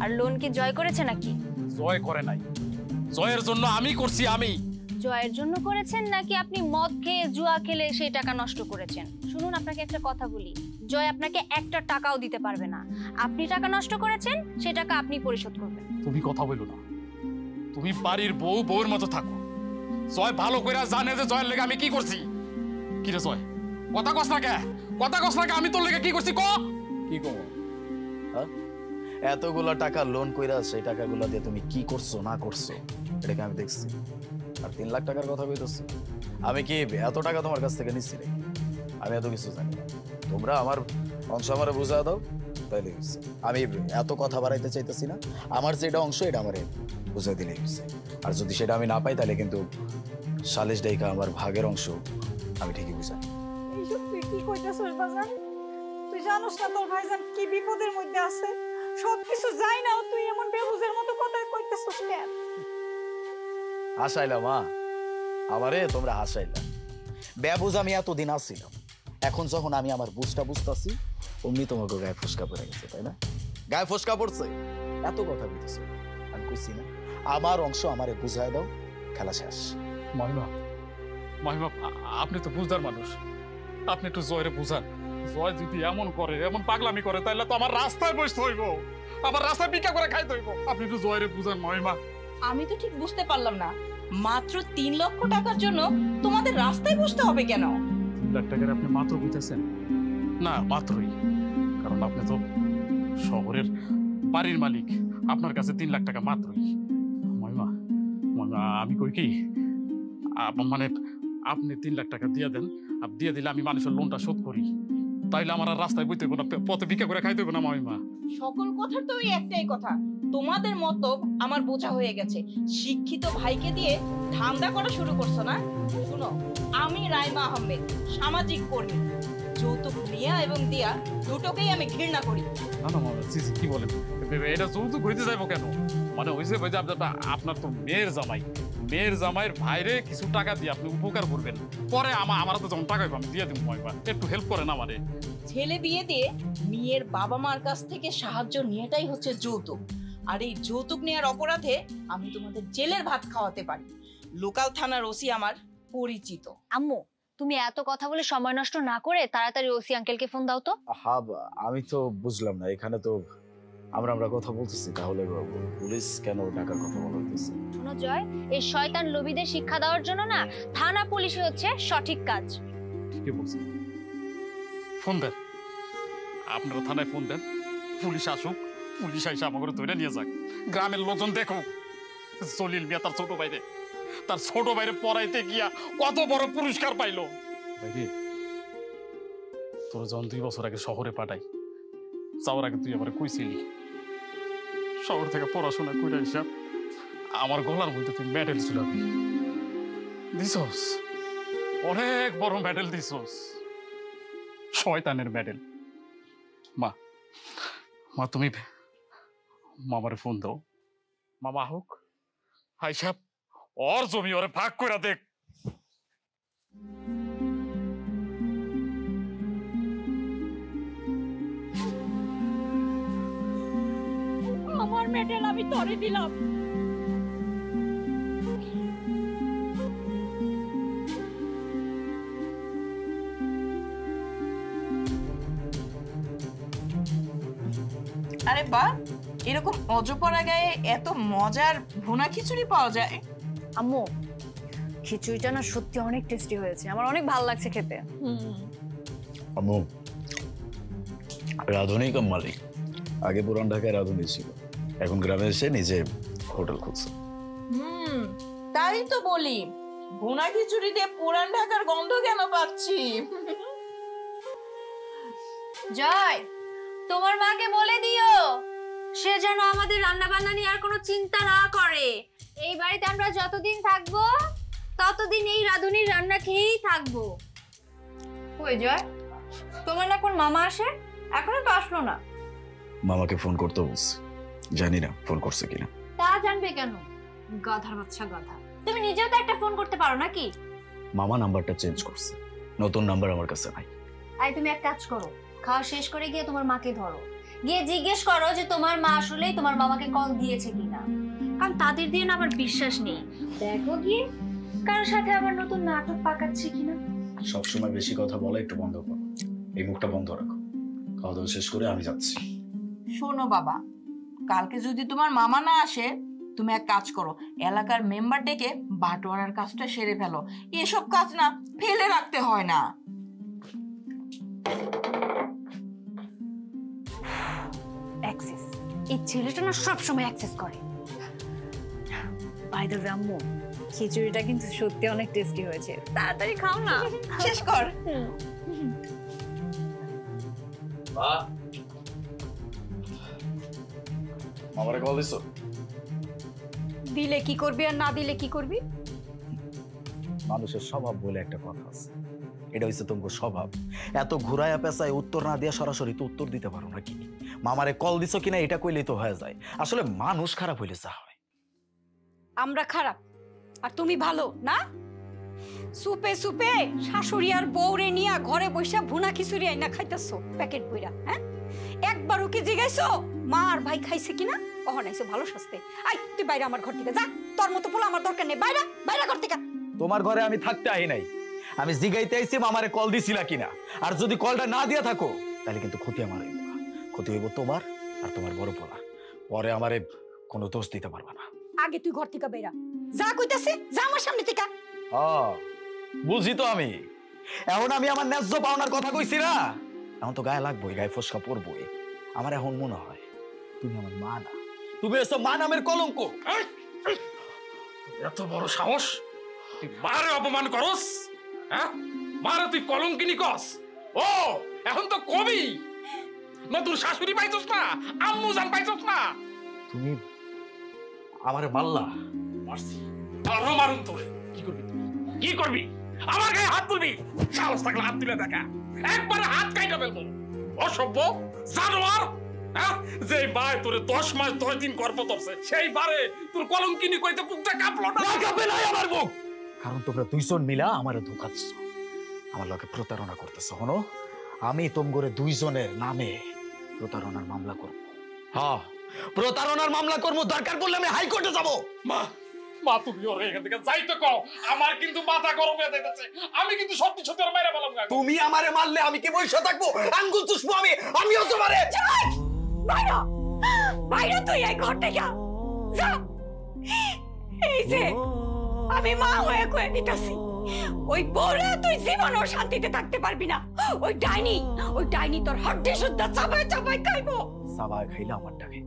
আর লোন কি জয় করেছে নাকি? জয় করে নাই, জয়ের জন্য আমি করছি। আমি জয়ের জন্য করেছেন নাকি আপনি মদ খেয়ে জুয়া খেলে সেই টাকা নষ্ট করেছেন? শুনুন, আপনাকে একটা কথা বলি, জয় আপনাকে একটা টাকাও দিতে পারবে না। আপনি টাকা নষ্ট করেছেন, সে টাকা আপনি পরিশোধ করবেন। তুমি কথা বলো না, তুমি বাড়ির বউর মতো থাকো। জয় ভালো করে জানে যে জয়ের লেগে আমি কি করছি। কি রে জয়, কথা কস না কে? কথা কস না কে? আমি তোর লেগে কি করছি ক? কি কমো? হ্যাঁ, এতগুলো টাকা লোন কইরা সেই টাকাগুলো দিয়ে তুমি কি করছো না করছো এটাকে আমি দেখছি। আর 3 লাখ টাকার কথা কইতেছো, আমি কি এত টাকা তোমার কাছ থেকে নিচ্ছি নাকি? আমি এত কিছু জানি না। তোমরা আমার অংশ আমারে বুঝা দাও তাইলে হইছে। আমি এত কথা বাড়াইতে চাইতেছি না। আমার যেটা অংশ এটা আমারে বুঝাই দিলে হইছে। আর যদি সেটা আমি না পাই তাহলে কিন্তু সালিশ ডাইকা আমার ভাগের অংশ আমি ঠিকই বুঝাই। এইসব তুই কি কইতাছস বাজান? তুই জানোস না তোর ভাইজান কি বিপদের মধ্যে আছে? সবকিছু যাই না, তুই এমন বেবুজের মতো কথা কইতাছস কেন? হাসাইলা মা আমারে, তোমরা হাসাইলা। বেবুজ আমি এতদিন আসছিলাম, এখন যখন আমি আমার বুঝটা বুঝতেছি অমনি তোমাকে গায়ে ফসকা পড়ে গেছে, তাই না? গায়ে ফসকা পড়ছে, এত কথা বলতেছো। আমি কইছি না আমার অংশ আমারে বুঝায় দাও, খেলা শেষ। মহিমা, মহিমা আপনি তো বুঝদার মানুষ, আপনি একটু জয়রে বুঝান। জয় যদি এমন করে, এমন পাগলামি করে, তাহলে তো আমার রাস্তায় বসতে হইব, আমার রাস্তায় ভিক্ষা করে খাইতে হইব। আপনি একটু জয়রে বুঝান মহিমা। আমি তো ঠিক বুঝতে পারলাম না, মাত্র 3 লক্ষ টাকার জন্য তোমাদের রাস্তায় বসতে হবে কেন? 3 লাখ টাকার আপনি মাত্র বুঝতেছেন না? মাত্রই, কারণ আপনি তো শহরের বাড়ির মালিক, আপনার কাছে 3 লাখ টাকা মাত্রই। মহিমা, মহিমা আমি কই কি, মানে আপনি 3 লাখ টাকা দিয়ে দেন, আর দিয়ে দিলে আমি মানুষের লোনটা শোধ করি, তাইলে আমার আর রাস্তায় বইতে হইব না, পথে ভিক্ষা করে খাইতে হইব না মহিমা। সকল কথার তো ওই একটাই কথা, তোমাদের মতো আমার বোঝা হয়ে গেছে। শিক্ষিত ভাইকে দিয়ে ধান্দা করা শুরু করছো না? শুনো, আমি রাইমা আহমেদ, সামাজিক কর্মী। যৌতুক নেয়া এবং দিয়া দুটোকেই আমি ঘৃণা করি। না না মামা, জি জি, কি বলেন? এটা যৌতুক হইতে যাইব কেন? মানে হইছে ভাই যে আপনার তো মেয়ের জামাই, মেয়ের জামাইয়ের ভাইরে কিছু টাকা দিয়ে আপনি উপকার করবেন, পরে আমার তো যখন টাকা আমি দিয়ে দিব মহিমা, একটু হেল্প করেন আমারে। ছেলে বিয়ে দিয়ে মেয়ের বাবা মার কাছ থেকে সাহায্য নেওয়াটাই হচ্ছে যৌতুক। আর এই যৌতুক নেওয়ার অপরাধে আমি তোমাদের জেলের ভাত খাওয়াতে পারি। লোকাল থানার ওসি আমার পরিচিত। আম্মু, তুমি এত কথা বলে সময় নষ্ট না করে তাড়াতাড়ি ওসি আঙ্কেলকে ফোন দাও তো। হ্যাঁ, আমি তো বুঝলাম না, এখানে তো আমরা কথা বলতেছি, তাহলে পুলিশ কেন টাকার কথা বলতেছে? শোনো জয়, এই শয়তান লোভীদের শিক্ষা দেওয়ার জন্য না থানা পুলিশ হচ্ছে সঠিক কাজ। ঠিকই বলছেন, ফোন দেন, আপনারা থানায় ফোন দেন, পুলিশ আসুক, পুলিশ আইসা আমাকে ধরে নিয়ে যাক, গ্রামের লোকজন দেখুক জলিল মিয়া তার ছোট বাইরে পড়াইতে গিয়া কত বড় পুরস্কার পাইলো। ভাইরে, তোর যখন 2 বছর আগে শহরে পাঠাই, যাওয়ার আগে তুই আমার কইছিলি শহর থেকে পড়াশোনা করে আইসা আমার গলার মধ্যে তুই মেডেল ঝুলাবি, দিছস, অনেক বড় মেডেল দিছস, শয়তানের মেডেল। মা, মা তুমি মামারে ফোন দাও, মামা হোক আইসা ওর জমি ওরে ভাগ করে দেখ। আমার মেডেল আমি তোরে দিলাম। আরে বাহ, এরকম অজপরা গায়ে এত মজার ভুনা খিচুড়ি পাওয়া যায়? আম্মু, খিচুড়িটা না সত্যি অনেক টেস্টি হয়েছে, আমার অনেক ভালো লাগছে খেতে। আম্মু, রাধুনী কম মালিক, আগে পুরান ঢাকায় রাধুনী ছিল, এখন গ্রামে এসে নিজে হোটেল খুলছে। তাই তো বলি, ভুনা খিচুড়ি দিয়ে পুরান ঢাকার গন্ধ কেন পাচ্ছি? জয়, তোমার মাকে বলে দিও সে যেন আমাদের রান্না বান্না নিয়ে আর কোনো চিন্তা না করে। এই বাড়িতে আমরা যতদিন থাকবো ততদিন এই রাঁধুনির রান্না খেয়েই থাকবো। কই জয়, তোমার না কোন মামা আসে, এখনো তো আসলো না। মামাকে ফোন করতে বলছে, জানি না ফোন করছে কিনা। তা জানবে কেন, গাধার বাচ্চা গাধা। তুমি নিজেও তো একটা ফোন করতে পারো নাকি? মামা নাম্বারটা চেঞ্জ করছে, নতুন নাম্বার আমার কাছে নাই। আই তুমি এক কাজ করো, খাওয়া শেষ করে গিয়ে তোমার মাকে ধরো, গিয়ে জিজ্ঞেস করো যে তোমার মা আসলেই তোমার মামাকে কল দিয়েছে কিনা, কারণ তাদের দিয়ে না আবার বিশ্বাস নেই। দেখো গিয়ে কারোর সাথে আবার নতুন নাটক পাকাচ্ছে কিনা। সবসময় বেশি কথা বলা একটু বন্ধ করো, এই মুখটা বন্ধ রাখো। খাওয়া দাওয়া শেষ করে আমি যাচ্ছি। শোনো বাবা, কালকে যদি তোমার মামা না আসে, তুমি এক কাজ করো, এলাকার মেম্বার ডেকে বাটোয়ারার কাজটা সেরে ফেলো। এসব কাজ না ফেলে রাখতে হয় না। অ্যাক্সেস, এই ছেলেটা না সবসময় অ্যাক্সেস করে। বাই দ্য ওয়ে আম্মু, খিচুড়িটা কিন্তু সত্যি অনেক টেস্টি হয়েছে, তাড়াতাড়ি খাও না। শেষ কর। মামারে কল দিছো? দিলে কি করবি আর না দিলে কি করবি? মানুষের স্বভাব বলে একটা কথা আছে, এটা হচ্ছে তোমার স্বভাব। এত ঘুরায়া পেঁচায় উত্তর না দিয়া সরাসরি তো উত্তর দিতে পারো নাকি? মামারে কল দিছো কিনা এটা কইলেই তো হয়ে যায়। আসলে মানুষ খারাপ হইলে যা হয়। আমরা খারাপ আর তুমি ভালো না? সুপে সুপে শাশুড়ি আর বউরে নিয়া ঘরে বইসা ভুনা খিচুড়ি আইনা খাইতেছো প্যাকেট বইরা। হ্যাঁ, একবারও কি জিগাইছো মা আর ভাই খাইছে কিনা? কখন আইছো ভালো সস্তে? আই তুই বাইরে আমার ঘর থেকে যা, তোর মতো পোলা আমার দরকার নেই, বাইরে বাইরে ঘর থেকে। তোমার ঘরে আমি থাকতে আই নাই, আমি জিগাইতে আইছি মামারে কল দিছিলা কিনা। আর যদি কলটা না দিয়া থাকো তাহলে কিন্তু ক্ষতি আমার হইব, ক্ষতি হইব তোমার আর তোমার বড় পোলা। পরে আমারে কোনো দোষ দিতে পারবা না। আগে তুই ঘর থেকে বাইরা যা, কইতাছি যা আমার সামনে থেকে। বুঝি তো আমি, এখন আমি আমার ন্যায্য পাওনার কথা কইছি না, এখন তো গায়ে লাগবোই, গায়ে ফসকা পড়বই। আমার এখন মনে হয় তুমি আমার মা না, তুমি এসব মা নামের কলঙ্ক। এত বড় সাহস, তুই মারে অপমান করস? হ্যাঁ, মারে তুই কলঙ্কিনী কস? ও এখন তো কবি নতুন শাশুড়ি পাইছস না, আম্মু জান পাইছস না। তুমি আমারে মারলা? মারছি, আরো মারুন তোরে। কি করবি তুই? কি করবি? আমার গায়ে হাত তুলবি? সাহস থাকলে হাত তুলে দেখা, একবারে হাত কাইটা ফেলবো। অসভ্য জানোয়ার। হ্যাঁ, যে বায় তোরে 10 মাস 10 দিন গর্ভ ধরছে, সেই বারে তোর কলঙ্কিনী কইতে বুকটা কাঁপলো না? কাঁপে নাই আমার বুক, কারণ তোমরা দুইজন মিলা আমারে ধোঁকা দিছো, আমার লগে প্রতারণা করতেছো। হনো, আমি তোমগরে দুইজনের নামে প্রতারণার মামলা করব। হ্যাঁ, প্রতারণার মামলা করব, দরকার পড়লে আমি হাইকোর্টে যাব। মা, মা তুমি ওর এখান থেকে যাইতে কও, আমার কিন্তু মাথা গরম হয়ে যাইতেছে। আমি কিন্তু সত্যি সত্যি ওর মাইরা বললাম। তুমি আমারে মারলে আমি কি বইসা থাকবো? আঙ্গুল চুষবো আমি, আমিও তোমারে। বাইরে বাইরে তুই এই ঘর থেকে যা। এই যে আমি মা হয়ে কয়ে দিতেছি, ওই বউরে তুই জীবনও শান্তিতে থাকতে পারবি না। ওই ডাইনি তোর হড্ডি শুদ্ধ চাবায় চাবায় খাইবো। চাবায় খাইলে আমার ডাকে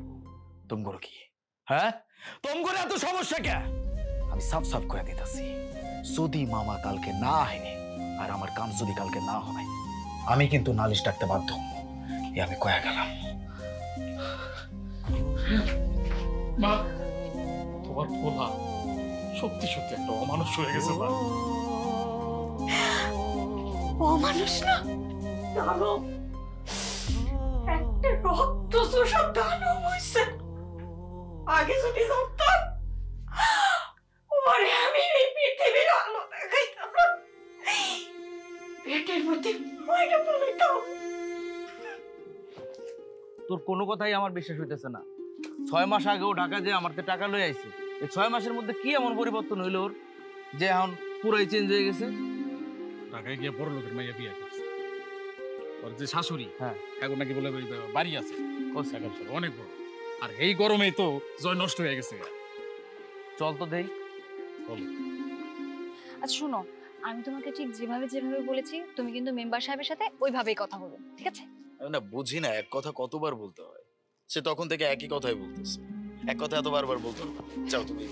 তোমগর কি? হ্যাঁ, তোমগর এত সমস্যা কে? আমি সাফ সাফ করে দিতেছি, যদি মামা কালকে না আহে আর আমার কাম যদি কালকে না হয়, আমি কিন্তু নালিশ ডাকতে বাধ্য হব। আমি কয়া গেলাম। মা, তোমার পোলা সত্যি সত্যি একটা অমানুষ হয়ে গেছে। মা, অমানুষ না, দানব, একটা রক্ত চোষা দানব হইছে। আগে যদি জানতাম ওরে আমি এই পৃথিবীর আলো দেখাইতাম না, পেটের মধ্যে মাইরা পালাইতাম। তোর কোনো কথাই আমার বিশ্বাস হইতেছে না। 6 মাস আগেও ঢাকা যে আমার টাকা লই আইছে, এই 6 মাসের মধ্যে কি এমন পরিবর্তন হইল ওর যে এখন পুরাই চেঞ্জ হয়ে গেছে? ঢাকায় গিয়ে বড় লোকের মাইয়া বিয়ে করছে। ওর যে শাশুড়ি, হ্যাঁ, এখন নাকি বলে বাড়ি আছে অনেক বড়। আর এই গরমেই তো জয় নষ্ট হয়ে গেছে। চল তো দেই। আচ্ছা শোনো, আমি তোমাকে ঠিক যেভাবে যেভাবে বলেছি তুমি কিন্তু মেম্বার সাহেবের সাথে ওইভাবেই কথা বলবে, ঠিক আছে? না বুঝি না, এক কথা কতবার বলতে হয়? সে তখন থেকে একই কথাই বলতেছে, এক কথা এত বারবার বলতে হবে? যাও তুমি।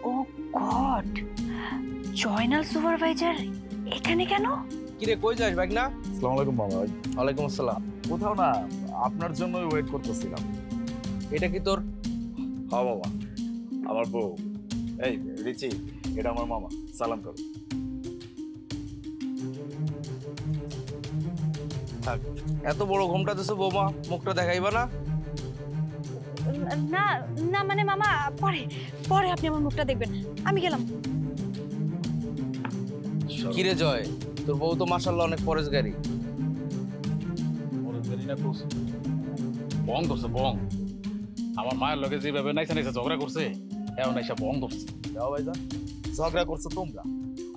ও গড, জয়নাল সুপারভাইজার এখানে কেন? কিরে কই যাস ভাই? না, আসসালামু আলাইকুম মামা। ওয়ালাইকুম আসসালাম। কোথাও না, আপনার জন্যই ওয়েট করতেছিলাম। এটা কি তোর? হ্যাঁ বাবা, আমার বউ। এই রিচি, এটা আমার মামা, সালাম করো। থাক, এত বড় ঘোমটা দিছো বৌমা, মুখটা দেখাইবা না? না না মানে মামা, পরে পরে আপনি আমার মুখটা দেখবেন, আমি গেলাম। কিরে জয়, তোর বউ তো মাশাআল্লাহ অনেক পরেশগারী। বং ধরছে বং। আমার মায়ের লগে যেভাবে নাইসা নাইসা ঝগড়া করছে, এখন নাইসা বং ধরছে। যাও ভাইজান, ঝগড়া করছো তোমরা,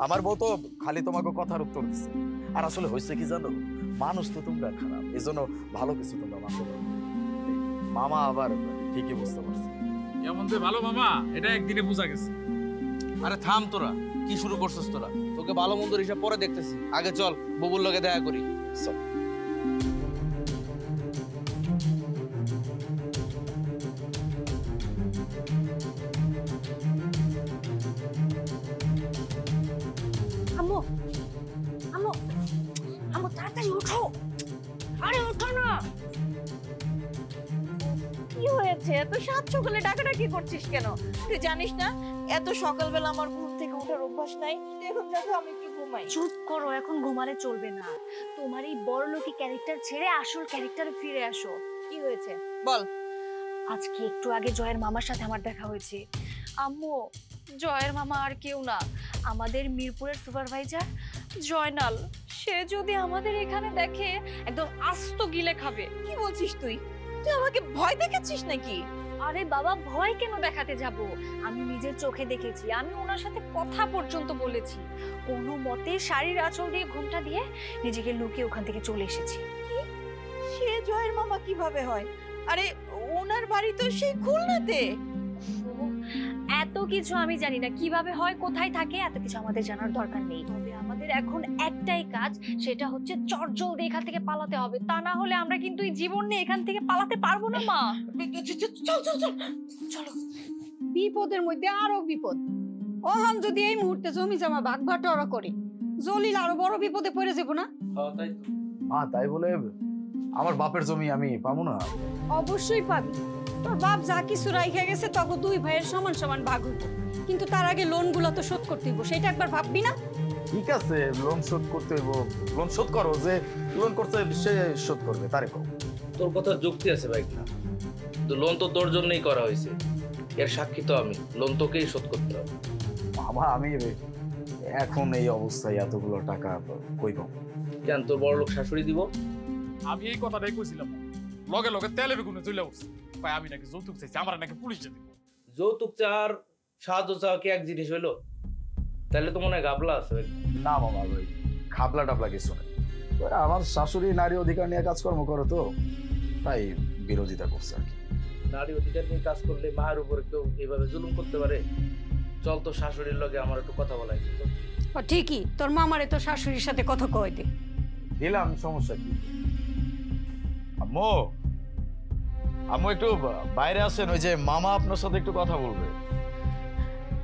আমার বউ তো খালি তোমাকে কথার উত্তর দিচ্ছে। আর আসলে হয়েছে কি জানো, মানুষ তো তোমরা খারাপ, এজন্য ভালো কিছু তোমরা মানতে পারো না। মামা আবার ঠিকই বুঝতে পারছে। এমন যে ভালো মামা এটা একদিনে বোঝা গেছে। আরে থাম তোরা, কি শুরু করছিস তোরা? তোকে ভালো মন্দের হিসাব পরে দেখতেছি, আগে চল বুবুর লগে দেখা করি। চল। আম্মু আম্মু আম্মু তাড়াতাড়ি ওঠো, আরে ওঠো না। কি হয়েছে? এত সাত সকালে ডাকাডাকি করছিস কেন? তুই জানিস না এত সকালবেলা আমার ঘুম থেকে ওঠার অভ্যাস নাই। এখন দেখো আমি একটু ঘুমাই। চুপ করো, এখন ঘুমালে চলবে না। তোমার এই বড়লোকি ক্যারেক্টার ছেড়ে আসল ক্যারেক্টারে ফিরে আসো। কি হয়েছে বল। আজকে একটু আগে জয়ের মামার সাথে আমার দেখা হয়েছে। আম্মু, জয়ের মামা আর কেউ না, আমাদের মিরপুরের সুপারভাইজার জয়নাল। সে যদি আমাদের এখানে দেখে একদম আস্ত গিলে খাবে। কি বলছিস তুই? তুই আমাকে ভয় দেখাচ্ছিস নাকি? আরে বাবা, ভয় কেন দেখাতে যাব? আমি নিজের চোখে দেখেছি, আমি ওনার সাথে কথা পর্যন্ত বলেছি। কোনো মতে শাড়ির আঁচল দিয়ে ঘুমটা দিয়ে নিজেকে লুকিয়ে ওখান থেকে চলে এসেছি। সে জয়ের মামা কিভাবে হয়? আরে ওনার বাড়ি তো সেই খুলনাতে। এত কিছু আমি জানি না, কিভাবে হয়, কোথায় থাকে, এত কিছু আমাদের জানার দরকার নেই। তবে আমাদের এখন একটাই কাজ, সেটা হচ্ছে চটজলদি এখান থেকে পালাতে হবে। তা না হলে আমরা কিন্তু এই জীবন নিয়ে এখান থেকে পালাতে পারবো না মা। চল চল চল চলো। বিপদের মধ্যে আরো বিপদ। ওহন যদি এই মুহূর্তে জমি জমা ভাগ বাটোয়ারা করে, জলিল আরো বড় বিপদে পড়ে যাবো না? তাই তো। মা তাই বলে আমার বাপের জমি আমি পাবো না? অবশ্যই পাবি। তোর বাপ যা কিছু রাইখা গেছে তখন দুই ভাইয়ের সমান সমান ভাগ হইব, কিন্তু তার আগে লোন গুলো তো শোধ করতে হইব, সেটা একবার ভাববি না? ঠিক আছে, লোন শোধ করতে হইব, লোন শোধ করো। যে লোন করতে সে শোধ করবে, তারে কও। তোর কথা যুক্তি আছে ভাই না, তো লোন তো তোর জন্যই করা হয়েছে, এর সাক্ষী তো আমি। লোন তোকেই শোধ করতে হবে। মামা আমি এখন এই অবস্থায় এতগুলো টাকা কই পাবো? কেন, তোর বড় লোক শাশুড়ি দিব? আমি এই কথাটাই কইছিলাম, লগে লগে তেলে বেগুনে চলে উঠছে। ভাই আমি নাকি যৌতুক চাইছি, আমার নাকি পুলিশে দিব। যৌতুক চার সাহায্য চাওয়া কি এক জিনিস হইলো? তাহলে তো মনে হয় গাবলা আছে। না মামা ভাই, খাবলা টাবলা কিছু নেই। ওরা আমার শাশুড়ি নারী অধিকার নিয়ে কাজকর্ম করে তো, তাই বিরোধিতা করছে আর কি। নারী অধিকার নিয়ে কাজ করলে মায়ের উপরে কেউ এইভাবে জুলুম করতে পারে? চল তো শাশুড়ির লগে আমার একটু কথা বলাই তো। ঠিকই, তোর মামারে তো শাশুড়ির সাথে কথা কই দে। দিলাম, সমস্যা কি? আম্মু, আম্মু একটু বাইরে আসেন, ওই যে মামা আপনার সাথে একটু কথা বলবে।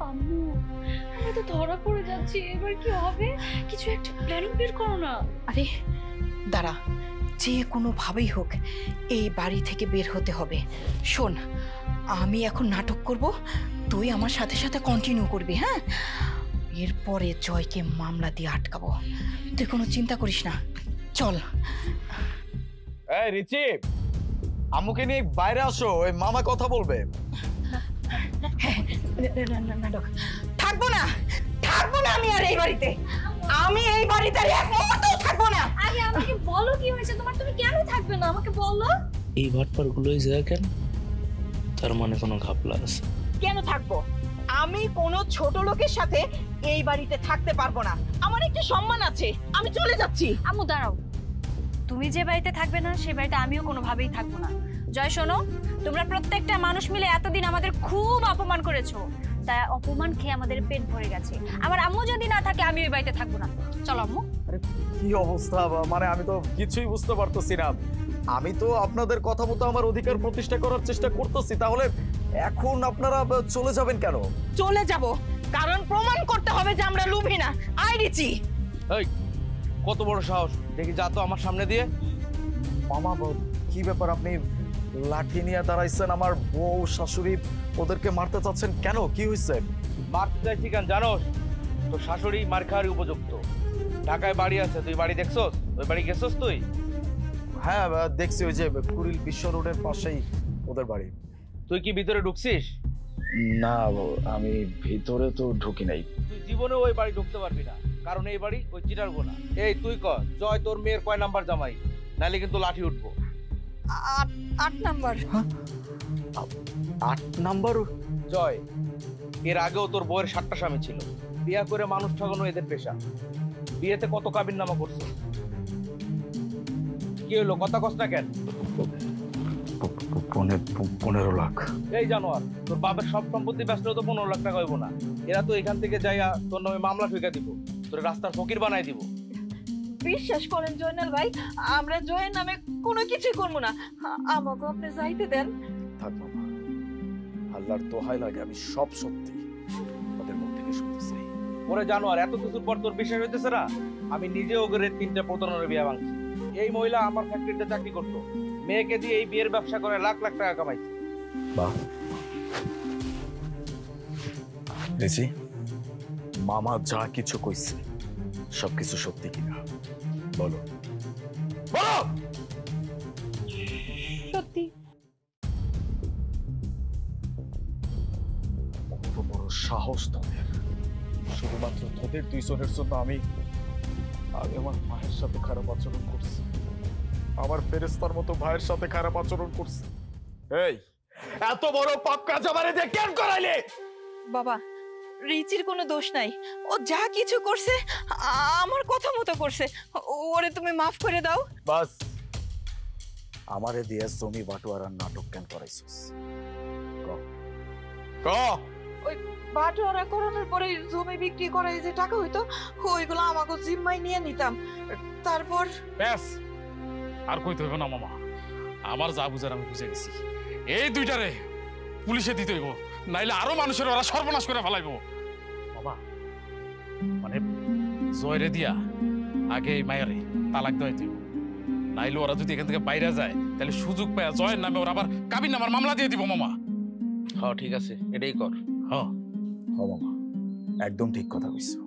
আম্মু, আমি তো ধরা পড়ে যাচ্ছি, এবার কি হবে? কিছু একটা প্ল্যানিং বের করো না। আরে দাঁড়া, যে কোনো ভাবেই হোক এই বাড়ি থেকে বের হতে হবে। শোন, আমি এখন নাটক করব, তুই আমার সাথে সাথে কন্টিনিউ করবি। হ্যাঁ, এরপরে জয়কে মামলা দিয়ে আটকাবো। তুই কোনো চিন্তা করিস না, চল। এই রিচি, আম্মুকে নিয়ে বাইরে আসো, ওই মামা কথা বলবে। নাটক থাকবো না, থাকবো না আমি আর এই বাড়িতে। আমি এই বাড়িতে আর এক মুহূর্তও থাকবো না। আগে আমাকে বলো কি হয়েছে তোমার, তুমি কেন থাকবে না, আমাকে বলো। এই ভাটপার গুলোই যায় কেন? তার মানে কোনো ঘাপলা আছে। কেন থাকবো? আমি কোনো ছোট লোকের সাথে এই বাড়িতে থাকতে পারবো না। আমার একটা সম্মান আছে, আমি চলে যাচ্ছি। আম্মু দাঁড়াও, তুমি যে বাড়িতে থাকবে না সে বাড়িতে আমিও কোনোভাবেই থাকবো না। জয় শোনো, তোমরা প্রত্যেকটা মানুষ মিলে এতদিন আমাদের খুব অপমান করেছো, তাই অপমান খেয়ে আমাদের পেট ভরে গেছে। আমার আম্মু যদি না থাকে আমি ওই বাড়িতে থাকবো না। চলো আম্মু। আরে কি অবস্থা, মানে আমি তো কিছুই বুঝতে পারতেছি না। আমি তো আপনাদের কথা মতো আমার অধিকার প্রতিষ্ঠা করার চেষ্টা করতেছি, তাহলে এখন আপনারা চলে যাবেন কেন? চলে যাব কারণ প্রমাণ করতে হবে যে আমরা লোভী না। আই রিচি, এই কত বড় সাহস, দেখি যা তো আমার সামনে দিয়ে। মামা কি ব্যাপার, আপনি লাঠি নিয়ে দাঁড়াইছেন, আমার বউ শাশুড়ি ওদেরকে মারতে চাচ্ছেন কেন? কি হয়েছে? মারতে চাইছি কেন জানোস? তোর শাশুড়ি মার খাওয়ার উপযুক্ত। ঢাকায় বাড়ি আছে, তুই বাড়ি দেখছস? ওই বাড়ি গেছস তুই? হ্যাঁ দেখছি, ওই যে কুড়িল বিশ্ব রোডের পাশেই ওদের বাড়ি। তুই কি ভিতরে ঢুকছিস? না আমি ভিতরে তো ঢুকি নাই। তুই জীবনে ওই বাড়ি ঢুকতে পারবি না, কারণ এই বাড়ি ওই চিটার গোনা। এই তুই কর, জয় তোর মেয়ের কয় নাম্বার জামাই? নাহলে কিন্তু লাঠি উঠবো। 8 নাম্বার। 8 নাম্বার? জয়, এর আগেও তোর বউয়ের 7টা স্বামী ছিল। বিয়ে করে মানুষ ঠকানো এদের পেশা। বিয়েতে কত কাবিন নামা করছে? কি হলো, কথা কস না কেন? 15 লাখ। এই জানোয়ার, তোর বাপের সব সম্পত্তি ব্যস্ত তো 15 লাখ টাকা হইব না। এরা তো এখান থেকে যাইয়া তোর নামে মামলা ঠুকা দিব, তোর রাস্তার ফকির বানাই দিব। বিশ্বাস করেন জয়নাল ভাই, আমরা জয়ের নামে কোনো কিছুই করবো না। আমাকে আপনি যাইতে দেন। থাক মামা, আল্লাহর দোহাই লাগে, আমি সব সত্যি ওদের মুখ থেকে শুনতে চাই। ওরে জানোয়ার, এত কিছুর পর তোর বিশ্বাস হইতেছে না? আমি নিজে ওগরে 3টা প্রতারণার বিয়া ভাঙছি। এই মহিলা আমার ফ্যাক্টরিতে চাকরি করতো, মেয়েকে দিয়ে এই বিয়ের ব্যবসা করে লাখ লাখ টাকা কামাইছে। বাহ, রেজি, মামা যা কিছু কইছে সবকিছু সত্যি কিনা বলো, বলো। সত্যি। কত বড় সাহস তোদের! শুধুমাত্র তোদের 2 জনের জন্য আমি আমার মায়ের সাথে খারাপ আচরণ করছি, আমার ফেরেশতার মতো ভাইয়ের সাথে খারাপ আচরণ করছি। এই এত বড় পাপ কাজ আমারে দিয়ে কেন করাইলে? বাবা, রিচির কোনো দোষ নাই, ও যা কিছু করছে আমার কথা মতো করছে। ওরে তুমি মাফ করে দাও। বাস, আমারে দিয়ে জমি বাটোয়ারার নাটক কেন করাইছিস? ক ওই বাটোয়ারা করানোর পরে জমি বিক্রি করে যে টাকা হইতো ওইগুলো আমাকে জিম্মায় নিয়ে নিতাম। তারপর ব্যাস, আর কইতে হইব না মামা, আমার যা বুঝার আমি বুঝে গেছি। এই দুইটারে পুলিশে দিতে হইব, নাইলে আরো মানুষের ওরা সর্বনাশ করে ফেলাইব। বাবা, মানে জয়রে দিয়া আগে এই মায়েরে তালাক দেওয়াই হইব, নাইলে ওরা যদি এখান থেকে বাইরে যায় তাহলে সুযোগ পায় জয়ের নামে ওরা আবার কাবিন নামার মামলা দিয়ে দিব মামা। হ্যাঁ ঠিক আছে, এটাই কর। হ্যাঁ মামা, একদম ঠিক কথা কইছো।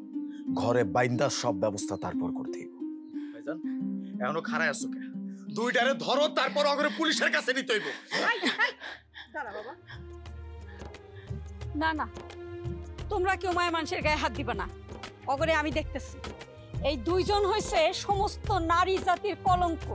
ঘরে বাইন্দা সব ব্যবস্থা তারপর করতে হইব। ভাইজান, এখনো খাড়ায় আছো কে? দুইটারে ধরো, তারপর অগরে পুলিশের কাছে নিতে হইব। না না, তোমরা কেউ মায়া মানুষের গায়ে হাত দিবা না। অগরে আমি দেখতেছি, এই 2 জন হইছে সমস্ত নারী জাতির কলঙ্ক।